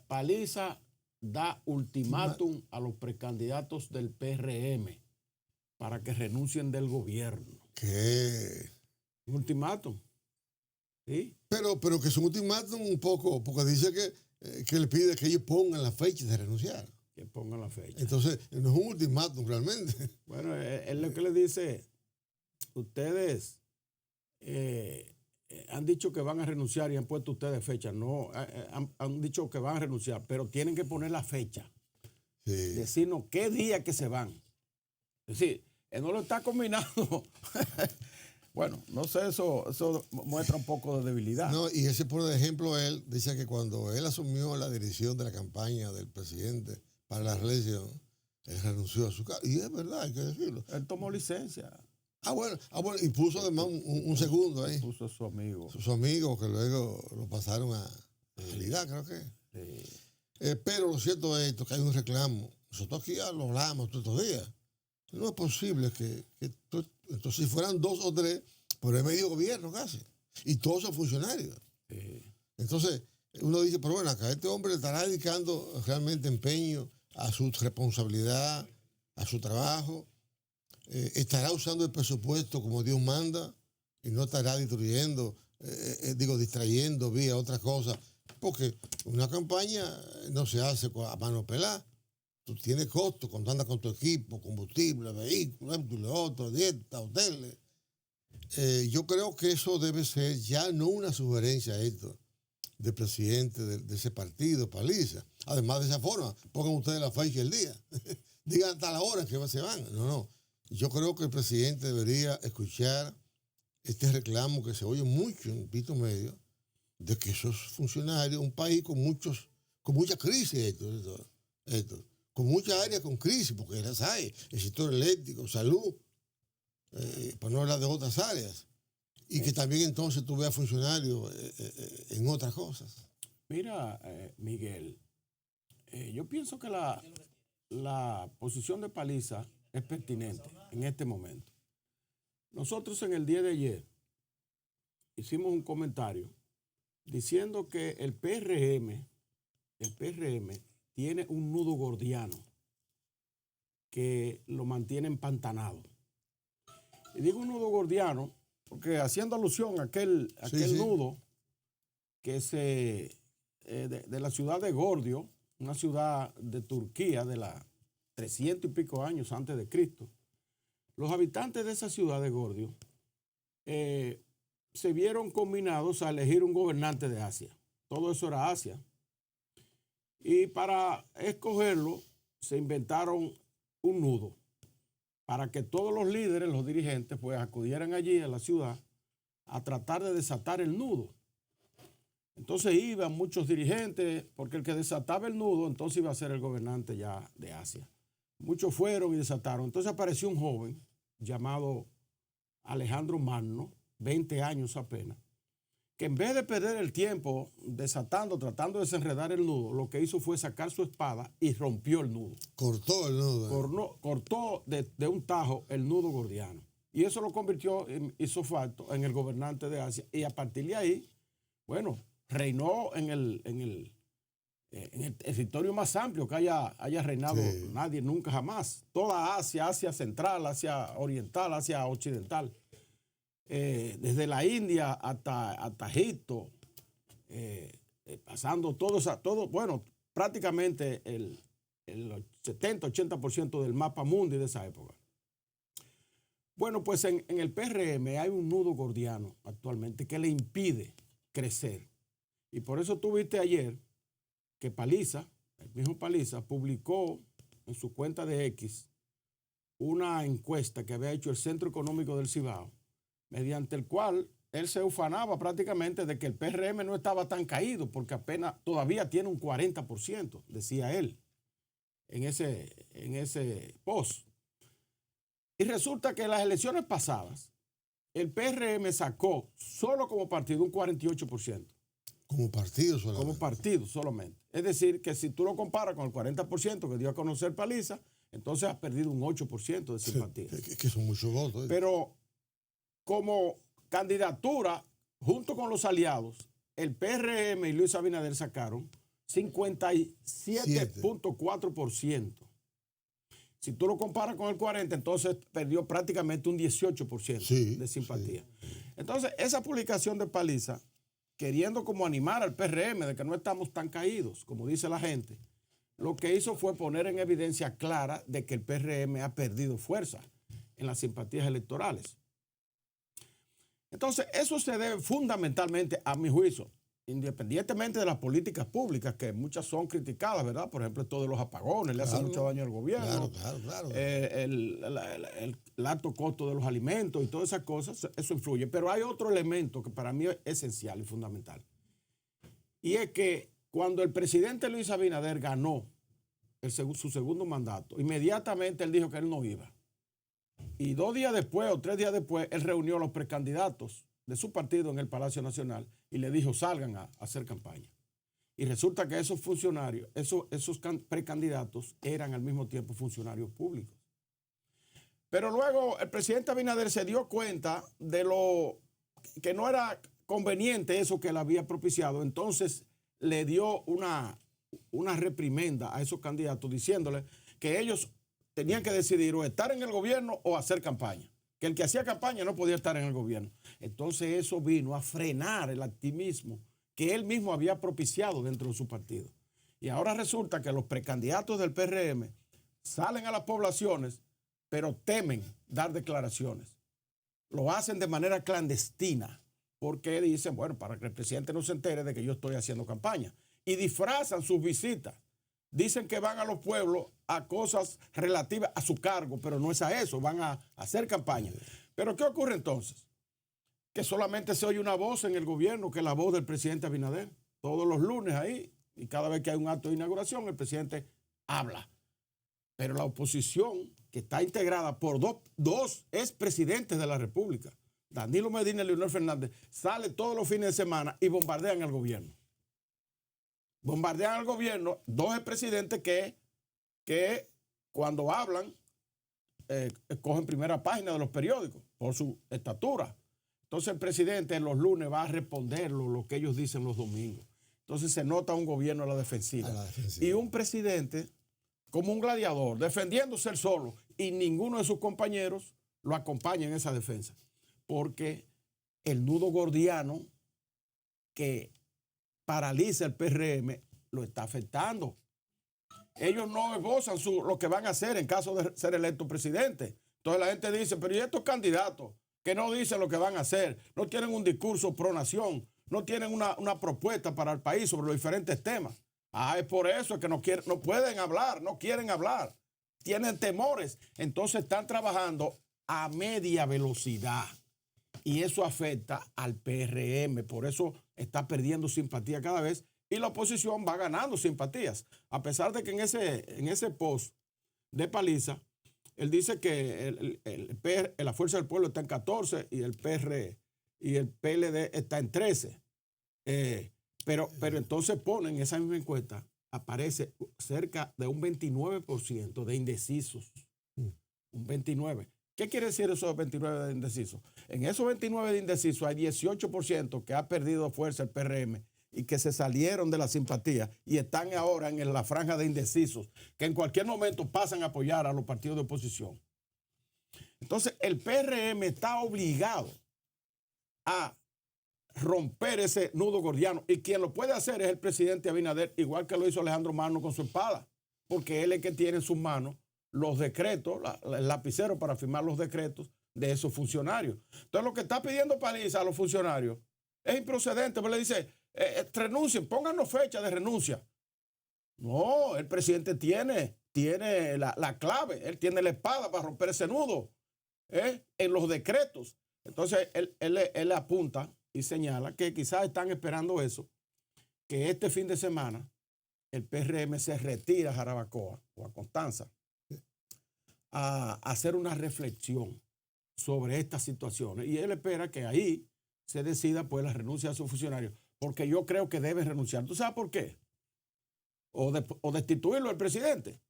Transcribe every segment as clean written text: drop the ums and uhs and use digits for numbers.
Paliza da ultimátum a los precandidatos del PRM para que renuncien del gobierno. ¿Qué? Un ultimátum. ¿Sí? Pero que es un ultimátum un poco, porque dice que le pide que ellos pongan la fecha de renunciar. Que pongan la fecha. Entonces, no es un ultimátum realmente. Bueno, él lo que le dice, ustedes han dicho que van a renunciar y han puesto ustedes fecha. No, han dicho que van a renunciar, pero tienen que poner la fecha. Sí. Decirnos qué día que se van. Es decir, él no lo está combinando. Bueno, no sé, eso muestra un poco de debilidad. No, y ese, por ejemplo, él dice que cuando él asumió la dirección de la campaña del presidente para la reelección, él renunció a su cargo. Y es verdad, hay que decirlo. Él tomó licencia. Bueno, y puso además un segundo ahí. Puso a su amigo. Su amigo, que luego lo pasaron a realidad, creo que. Sí. Pero lo cierto es esto, que hay un reclamo. Nosotros aquí ya lo hablamos todos estos días. No es posible que entonces si fueran 2 o 3, pero es medio gobierno casi. Y todos son funcionarios. Sí. Entonces, uno dice, pero bueno, acá este hombre estará dedicando realmente empeño a su responsabilidad, a su trabajo. Estará usando el presupuesto como Dios manda y no estará distrayendo vía otras cosas. Porque una campaña no se hace a mano pelada. Tú tienes costos cuando andas con tu equipo, combustible, vehículos, esto y lo otro, dieta, hoteles. Yo creo que eso debe ser ya no una sugerencia esto del presidente de ese partido, Paliza. Además, de esa forma, pongan ustedes la fecha y el día. Digan hasta la hora que se van. No. Yo creo que el presidente debería escuchar este reclamo que se oye mucho en Pito Medio, de que esos funcionarios, un país con mucha crisis, con muchas áreas con crisis, porque las hay, el sector eléctrico, salud, para no hablar de otras áreas, y que también entonces tú veas funcionarios en otras cosas. Mira, Miguel, yo pienso que la posición de Paliza es pertinente en este momento. Nosotros en el día de ayer hicimos un comentario diciendo que el PRM tiene un nudo gordiano que lo mantiene empantanado. Y digo un nudo gordiano porque haciendo alusión a aquel nudo que es de la ciudad de Gordio, una ciudad de Turquía de la 300 y pico años antes de Cristo. Los habitantes de esa ciudad de Gordio se vieron combinados a elegir un gobernante de Asia. Todo eso era Asia. Y para escogerlo se inventaron un nudo para que todos los líderes, los dirigentes, pues acudieran allí a la ciudad a tratar de desatar el nudo. Entonces iban muchos dirigentes, porque el que desataba el nudo entonces iba a ser el gobernante ya de Asia. Muchos fueron y desataron. Entonces apareció un joven llamado Alejandro Magno, 20 años apenas, que en vez de perder el tiempo tratando de desenredar el nudo, lo que hizo fue sacar su espada y rompió el nudo. Cortó el nudo. Cortó de un tajo el nudo gordiano. Y eso lo convirtió, hizo facto, en el gobernante de Asia. Y a partir de ahí, bueno, reinó en el territorio más amplio que haya reinado nadie nunca jamás. Toda Asia Central, Asia Oriental, Asia Occidental. Desde la India hasta Egipto, pasando todo, bueno, prácticamente el 70-80% del mapa mundi de esa época. Bueno, pues en el PRM hay un nudo gordiano actualmente que le impide crecer. Y por eso tú viste ayer que Paliza, el mismo Paliza, publicó en su cuenta de X una encuesta que había hecho el Centro Económico del Cibao, mediante el cual él se ufanaba prácticamente de que el PRM no estaba tan caído, porque apenas todavía tiene un 40%, decía él, en ese post. Y resulta que en las elecciones pasadas, el PRM sacó solo como partido un 48%. Como partido solamente. Como partido solamente. Es decir, que si tú lo comparas con el 40% que dio a conocer Paliza, entonces has perdido un 8% de simpatía. Sí, que son muchos votos. Pero como candidatura, junto con los aliados, el PRM y Luis Abinader sacaron 57.4%. Si tú lo comparas con el 40, entonces perdió prácticamente un 18% de simpatía. Sí. Entonces, esa publicación de Paliza, queriendo como animar al PRM de que no estamos tan caídos, como dice la gente, lo que hizo fue poner en evidencia clara de que el PRM ha perdido fuerza en las simpatías electorales. Entonces, eso se debe fundamentalmente, a mi juicio, independientemente de las políticas públicas, que muchas son criticadas, ¿verdad? Por ejemplo, esto de los apagones, le hace mucho daño al gobierno. Claro. El alto costo de los alimentos y todas esas cosas, eso influye. Pero hay otro elemento que para mí es esencial y fundamental. Y es que cuando el presidente Luis Abinader ganó su segundo mandato, inmediatamente él dijo que él no iba. Y 2 días después o 3 días después, él reunió a los precandidatos de su partido en el Palacio Nacional y le dijo, salgan a hacer campaña. Y resulta que esos funcionarios, esos precandidatos eran al mismo tiempo funcionarios públicos. Pero luego el presidente Abinader se dio cuenta de lo que no era conveniente eso que él había propiciado. Entonces le dio una reprimenda a esos candidatos diciéndole que ellos tenían que decidir o estar en el gobierno o hacer campaña. Que el que hacía campaña no podía estar en el gobierno. Entonces eso vino a frenar el activismo que él mismo había propiciado dentro de su partido. Y ahora resulta que los precandidatos del PRM salen a las poblaciones, pero temen dar declaraciones. Lo hacen de manera clandestina, porque dicen, bueno, para que el presidente no se entere de que yo estoy haciendo campaña. Y disfrazan sus visitas. Dicen que van a los pueblos a cosas relativas a su cargo, pero no es a eso, van a hacer campaña. Pero ¿qué ocurre entonces? Que solamente se oye una voz en el gobierno, que es la voz del presidente Abinader. Todos los lunes ahí, y cada vez que hay un acto de inauguración, el presidente habla. Pero la oposición, que está integrada por dos expresidentes de la República, Danilo Medina y Leonel Fernández, sale todos los fines de semana y bombardean al gobierno. Bombardean al gobierno 2 expresidentes que cuando hablan cogen primera página de los periódicos por su estatura. Entonces el presidente en los lunes va a responder lo que ellos dicen los domingos. Entonces se nota un gobierno a la defensiva. Y un presidente como un gladiador, defendiéndose él solo, y ninguno de sus compañeros lo acompaña en esa defensa. Porque el nudo gordiano que paraliza el PRM lo está afectando. Ellos no esbozan lo que van a hacer en caso de ser electo presidente. Entonces la gente dice, pero ¿y estos candidatos que no dicen lo que van a hacer? No tienen un discurso pro nación, no tienen una propuesta para el país sobre los diferentes temas. Es por eso que no pueden hablar, no quieren hablar, tienen temores. Entonces están trabajando a media velocidad y eso afecta al PRM. Por eso está perdiendo simpatía cada vez y la oposición va ganando simpatías. A pesar de que en ese post de Paliza, él dice que la Fuerza del Pueblo está en 14 y el PR y el PLD está en 13. Pero entonces ponen en esa misma encuesta, aparece cerca de un 29% de indecisos. Un 29%. ¿Qué quiere decir esos 29 de indecisos? En esos 29 de indecisos hay 18% que ha perdido fuerza el PRM y que se salieron de la simpatía y están ahora en la franja de indecisos, que en cualquier momento pasan a apoyar a los partidos de oposición. Entonces, el PRM está obligado a romper ese nudo gordiano y quien lo puede hacer es el presidente Abinader, igual que lo hizo Alejandro Magno con su espada, porque él es el que tiene en sus manos los decretos, el lapicero para firmar los decretos de esos funcionarios. Entonces, lo que está pidiendo Paliza a los funcionarios es improcedente, porque le dice, renuncien, pónganos fecha de renuncia. No, el presidente tiene la clave, él tiene la espada para romper ese nudo en los decretos. Entonces, él apunta y señala que quizás están esperando eso, que este fin de semana el PRM se retira a Jarabacoa o a Constanza a hacer una reflexión sobre estas situaciones. Y él espera que ahí se decida pues la renuncia a sus funcionarios, porque yo creo que debe renunciar. ¿Tú sabes por qué? O destituirlo el presidente.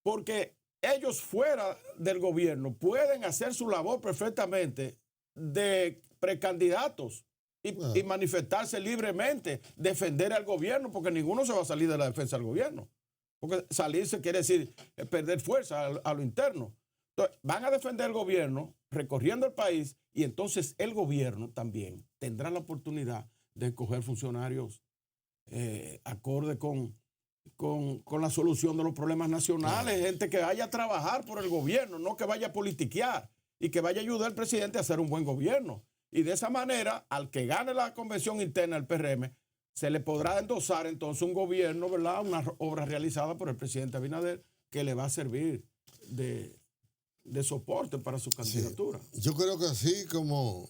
Porque ellos fuera del gobierno pueden hacer su labor perfectamente de precandidatos y manifestarse libremente, defender al gobierno, porque ninguno se va a salir de la defensa del gobierno. Porque salirse quiere decir perder fuerza a lo interno. Entonces, van a defender el gobierno recorriendo el país y entonces el gobierno también tendrá la oportunidad de escoger funcionarios acorde con la solución de los problemas nacionales, gente que vaya a trabajar por el gobierno, no que vaya a politiquear y que vaya a ayudar al presidente a hacer un buen gobierno. Y de esa manera, al que gane la convención interna del PRM, se le podrá endosar entonces un gobierno, ¿verdad? Una obra realizada por el presidente Abinader que le va a servir de soporte para su candidatura. Sí. Yo creo que así como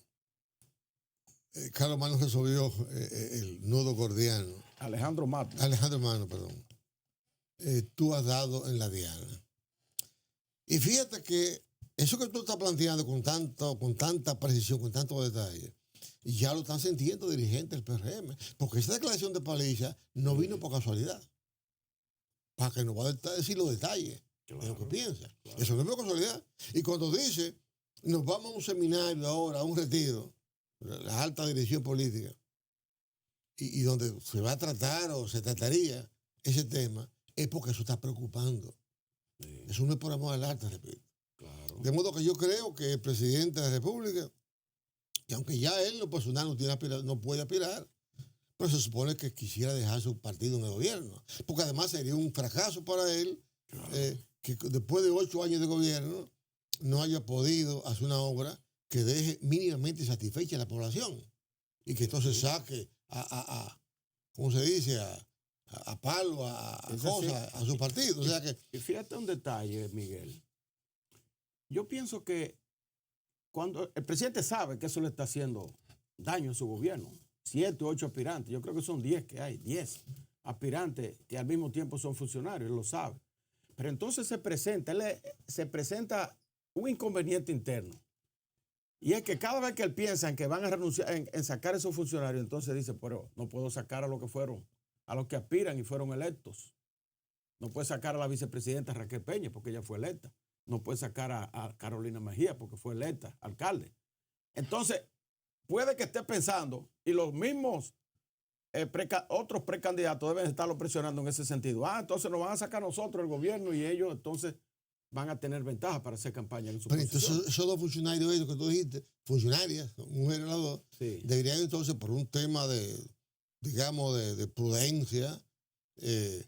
Carlos Mano resolvió el nudo gordiano. Alejandro Mano, perdón. Tú has dado en la diana. Y fíjate que eso que tú estás planteando con tanta precisión, con tanto detalle, ya lo están sintiendo dirigentes del PRM. Porque esa declaración de Paliza no vino por casualidad. Para que nos va a decir los detalles de lo que piensa. Claro. Eso no es por casualidad. Y cuando dice, nos vamos a un seminario ahora, a un retiro, la alta dirección política, y donde se va a tratar o se trataría ese tema, es porque eso está preocupando. Sí. Eso no es por amor al arte, repito. Claro. De modo que yo creo que el presidente de la República, que aunque ya él lo personal no puede aspirar, pero se supone que quisiera dejar su partido en el gobierno. Porque además sería un fracaso para él, claro, que después de 8 años de gobierno no haya podido hacer una obra que deje mínimamente satisfecha a la población y que entonces saque ¿cómo se dice? A palo, a cosas, a su partido. O sea que... Y fíjate un detalle, Miguel. Yo pienso que cuando el presidente sabe que eso le está haciendo daño a su gobierno, 7 u 8 aspirantes, yo creo que son 10 que hay, 10 aspirantes que al mismo tiempo son funcionarios, él lo sabe. Pero entonces se presenta un inconveniente interno. Y es que cada vez que él piensa en que van a renunciar, en sacar a esos funcionarios, entonces dice, pero no puedo sacar a los que aspiran y fueron electos. No puede sacar a la vicepresidenta Raquel Peña porque ella fue electa. No puede sacar a Carolina Mejía porque fue electa alcalde. Entonces, puede que esté pensando, y los mismos otros precandidatos deben estarlo presionando en ese sentido. Entonces nos van a sacar a nosotros el gobierno y ellos entonces van a tener ventaja para hacer campaña en su posición. Pero entonces esos 2 funcionarios que tú dijiste, funcionarias, mujeres las 2, sí, deberían entonces por un tema de prudencia, de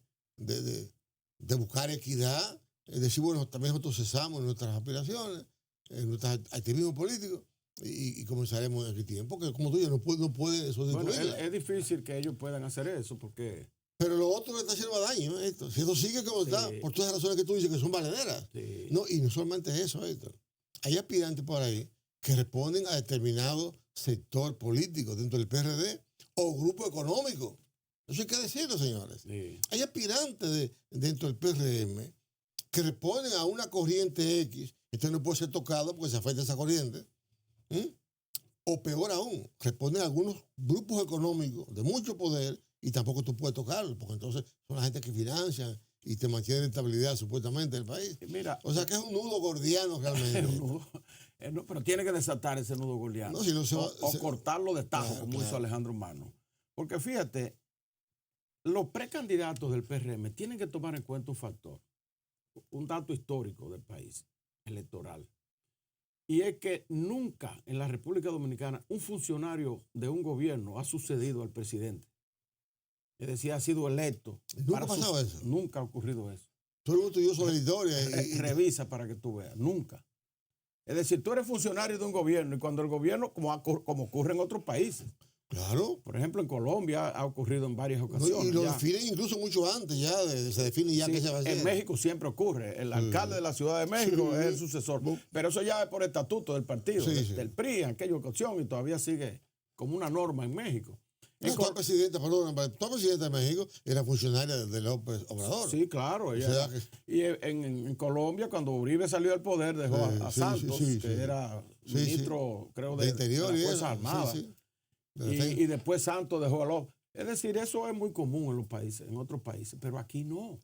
buscar equidad, decir, bueno, también nosotros cesamos en nuestras aspiraciones, en nuestro activismo político y comenzaremos en aquel tiempo, porque como tú dices, no puede eso. Bueno, es difícil que ellos puedan hacer eso porque... Pero lo otro le está haciendo daño, esto. Si esto sigue como está, por todas las razones que tú dices que son valederas. Sí. No, y no solamente eso, esto. Hay aspirantes por ahí que responden a determinado sector político dentro del PRD o grupo económico. Eso hay que decirlo, señores. Sí. Hay aspirantes dentro del PRM que responden a una corriente X. Esto no puede ser tocado porque se afecta a esa corriente. O peor aún, responden a algunos grupos económicos de mucho poder y tampoco tú puedes tocarlo, porque entonces son la gente que financian y te mantienen estabilidad supuestamente del país. Mira, o sea que es un nudo gordiano realmente. Pero tiene que desatar ese nudo gordiano. No, si no o cortarlo de tajo, como hizo Alejandro Mano. Porque fíjate, los precandidatos del PRM tienen que tomar en cuenta un factor, un dato histórico del país electoral. Y es que nunca en la República Dominicana un funcionario de un gobierno ha sucedido al presidente. Es decir, ha sido electo. ¿Nunca ha pasado eso? Nunca ha ocurrido eso. Todo el mundo estudió la historia. Revisa para que tú veas. Nunca. Es decir, tú eres funcionario de un gobierno y cuando el gobierno, como ocurre en otros países. Claro. Por ejemplo, en Colombia ha ocurrido en varias ocasiones. Y lo definen incluso mucho antes ya, se define ya que se va a hacer. En México siempre ocurre. El alcalde de la Ciudad de México es el sucesor. Pero eso ya es por estatuto del partido, del PRI en aquella ocasión y todavía sigue como una norma en México. Toda presidenta de México era funcionaria de López Obrador. Sí, claro. Y en Colombia, cuando Uribe salió del poder, dejó a Santos, que era ministro, creo, de Interior de las Fuerzas Armadas. Y después Santos dejó a López. Es decir, eso es muy común en los países, en otros países, pero aquí no.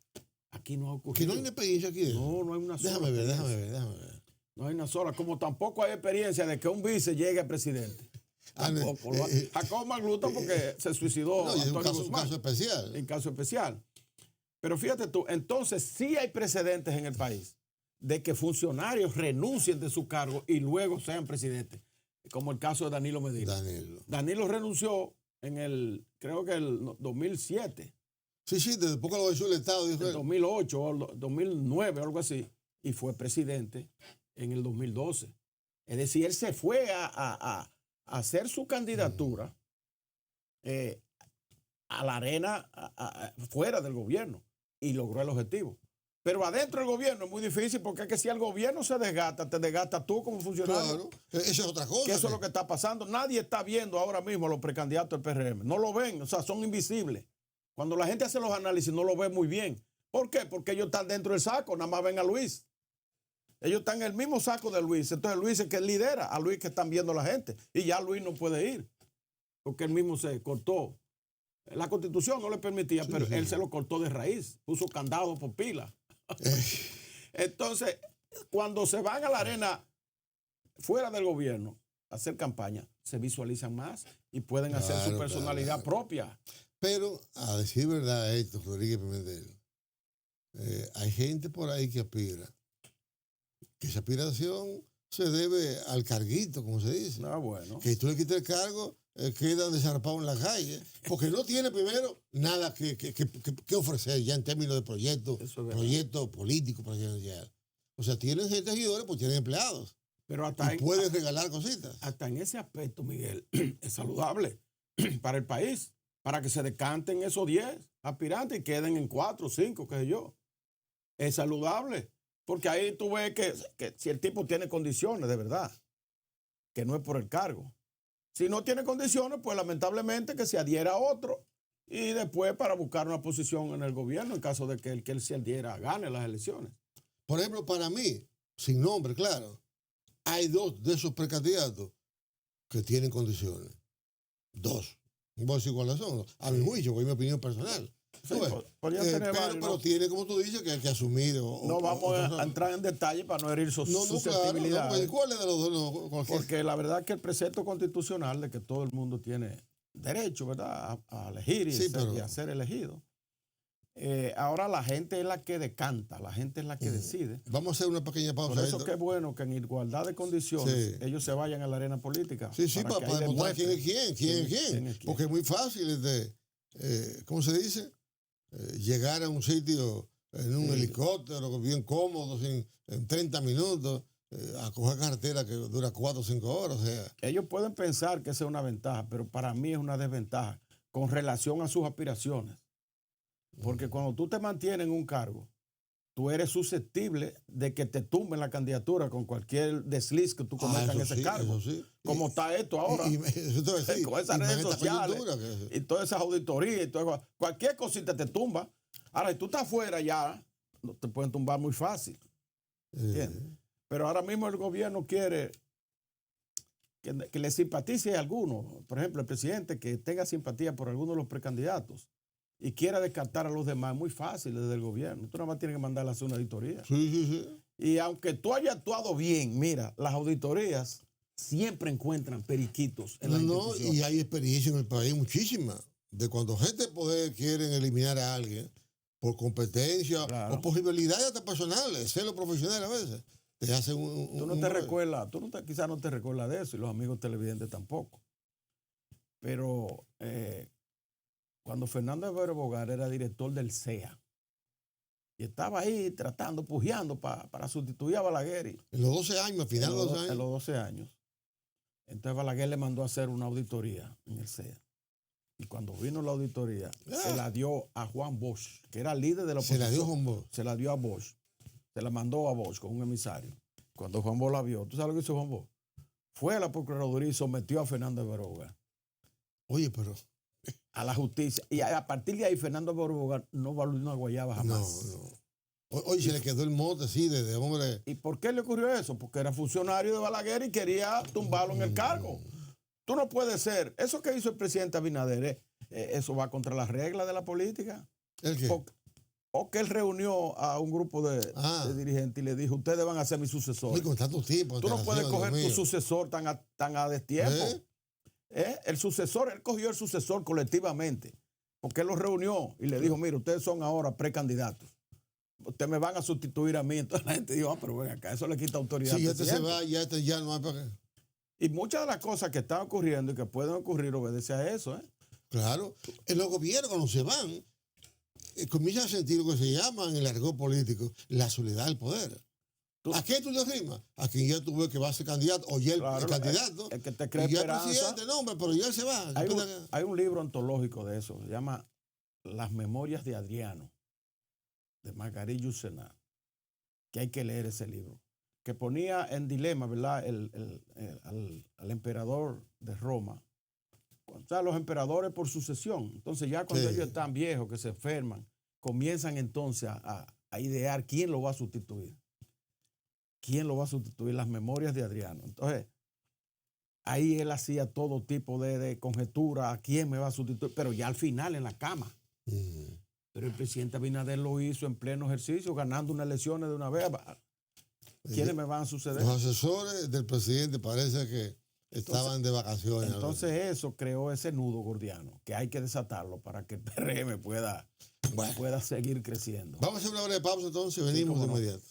Aquí no ha ocurrido. ¿Que no hay una experiencia aquí? No hay una sola. Déjame ver. No hay una sola. Como tampoco hay experiencia de que un vice llegue a presidente. Tampoco. Jacobo Magluta porque se suicidó No, y es Antonio un Guzmán. caso especial. En caso especial. Pero fíjate tú, entonces sí hay precedentes en el país de que funcionarios renuncien de su cargo y luego sean presidentes, como el caso de Danilo Medina. Danilo renunció creo que el 2007. Sí, después que lo hizo el Estado. En 2008 o 2009 o algo así, y fue presidente en el 2012. Es decir, él se fue a hacer su candidatura a la arena fuera del gobierno y logró el objetivo. Pero adentro del gobierno es muy difícil porque es que si el gobierno se desgasta, te desgasta tú como funcionario. Claro, esa es otra cosa. Que eso es lo que está pasando. Nadie está viendo ahora mismo a los precandidatos del PRM. No lo ven, o sea, son invisibles. Cuando la gente hace los análisis no lo ve muy bien. ¿Por qué? Porque ellos están dentro del saco, nada más ven a Luis. Ellos están en el mismo saco de Luis. Entonces Luis es el que lidera, a Luis que están viendo la gente. Y ya Luis no puede ir, porque él mismo se cortó. La Constitución no le permitía, pero él se lo cortó de raíz. Puso candado por pila. Entonces, cuando se van a la arena fuera del gobierno a hacer campaña, se visualizan más y pueden hacer su personalidad propia. Pero, a decir verdad, esto, Rodríguez Pimentel, hay gente por ahí que aspira. Que esa aspiración se debe al carguito, como se dice. Ah, bueno. Que tú le quites el cargo, queda desarpado en la calle, porque no tiene primero nada que ofrecer ya en términos de proyectos políticos, presidencial. O sea, tienen gente seguidores, pues tienen empleados. Pero pueden regalar cositas. Hasta en ese aspecto, Miguel, es saludable para el país, para que se decanten esos 10 aspirantes y queden en 4, 5, qué sé yo. Es saludable, porque ahí tú ves que si el tipo tiene condiciones de verdad, que no es por el cargo. Si no tiene condiciones, pues lamentablemente que se adhiera a otro y después para buscar una posición en el gobierno en caso de que el que él se adhiera gane las elecciones. Por ejemplo, para mí, sin nombre, claro, hay 2 de esos precandidatos que tienen condiciones. 2. No voy a decir cuáles son, a mi juicio, porque es mi opinión personal. Sí, pero tiene, como tú dices, que hay que asumir. No vamos a entrar en detalle para no herir susceptibilidad. Claro, ¿cuál es de los dos? Porque la verdad es que el precepto constitucional de que todo el mundo tiene derecho, ¿verdad?, a elegir y a ser elegido. Ahora la gente es la que decanta, la gente es la que decide. Vamos a hacer una pequeña pausa. Por eso que es bueno que en igualdad de condiciones ellos se vayan a la arena política. Sí, para demostrar quién es quién. Porque es muy fácil, ¿cómo se dice? Llegar a un sitio en un helicóptero bien cómodo, en 30 minutos, a coger carretera que dura 4 o 5 horas. O sea. Ellos pueden pensar que esa es una ventaja, pero para mí es una desventaja con relación a sus aspiraciones. Porque cuando tú te mantienes en un cargo, tú eres susceptible de que te tumben la candidatura con cualquier desliz que tú cometas en ese cargo. Sí. Como está esto ahora. Con esas redes sociales y todas esas auditorías y todo, cualquier cosita te tumba. Ahora, si tú estás afuera ya, no te pueden tumbar muy fácil. ¿Entiendes? Pero ahora mismo el gobierno quiere que le simpatice a alguno. Por ejemplo, el presidente que tenga simpatía por alguno de los precandidatos y quiera descartar a los demás, muy fácil desde el gobierno. Tú nada más tienes que mandarle a hacer una auditoría. Sí. Y aunque tú hayas actuado bien, mira, las auditorías siempre encuentran periquitos en la institución. Y hay experiencia en el país muchísima. De cuando gente de poder quieren eliminar a alguien por competencia o posibilidades hasta personales, celos profesionales a veces. Te hacen tú no te recuerdas, quizás no te recuerdas de eso y los amigos televidentes tampoco. Pero cuando Fernando Evero Bogar era director del CEA y estaba ahí tratando, pujeando para sustituir a Balaguer. En los 12 años, al final de los 12 años. En los 12 años. Entonces Balaguer le mandó a hacer una auditoría en el CEA. Y cuando vino la auditoría, se la dio a Juan Bosch, que era líder de la oposición. Se la dio a Juan Bosch. Se la dio a Bosch. Se la mandó a Bosch con un emisario. Cuando Juan Bosch la vio, ¿tú sabes lo que hizo Juan Bosch? Fue a la Procuraduría y sometió a Fernando Evero Bogar. Oye, pero... a la justicia. Y a partir de ahí, Fernando Evero Bogar no valió una guayaba jamás. No. Oye, se le quedó el mote así de hombre. ¿Y por qué le ocurrió eso? Porque era funcionario de Balaguer y quería tumbarlo en el cargo. Tú no puedes ser. Eso que hizo el presidente Abinader, eso va contra las reglas de la política. ¿El qué? O que él reunió a un grupo de dirigentes y le dijo, ustedes van a ser mis sucesores. Oye, con tantos tipos. Tú no puedes coger tu sucesor tan a destiempo. El sucesor, él cogió el sucesor colectivamente, porque él los reunió y le dijo, mire, ustedes son ahora precandidatos. Ustedes me van a sustituir a mí. Entonces la gente dijo, pero ven acá, eso le quita autoridad. Si este se va, ya no hay para qué. Y muchas de las cosas que están ocurriendo y que pueden ocurrir obedece a eso. Claro. En los gobiernos, cuando se van, comienza a sentir lo que se llama en el argot político la soledad del poder. ¿A qué tú le rimas? A quien ya tú ves que va a ser candidato, o ya el candidato. El que te cree y ya esperanza. presidente, no, hombre, pero ya se va. Hay un libro antológico de eso, se llama Las Memorias de Adriano, de Marguerite Yourcenar, que hay que leer ese libro, que ponía en dilema, ¿verdad?, al emperador de Roma. O sea, los emperadores por sucesión. Entonces ya cuando ellos están viejos, que se enferman, comienzan entonces a idear quién lo va a sustituir. ¿Quién lo va a sustituir? Las Memorias de Adriano. Entonces, ahí él hacía todo tipo de conjetura, a quién me va a sustituir, pero ya al final en la cama. Pero el presidente Abinader lo hizo en pleno ejercicio, ganando unas elecciones de una vez. ¿Quiénes me van a suceder? Los asesores del presidente parece que estaban de vacaciones. Entonces eso creó ese nudo gordiano, que hay que desatarlo para que el PRM pueda seguir creciendo. Vamos a hacer una breve pausa entonces, venimos de inmediato.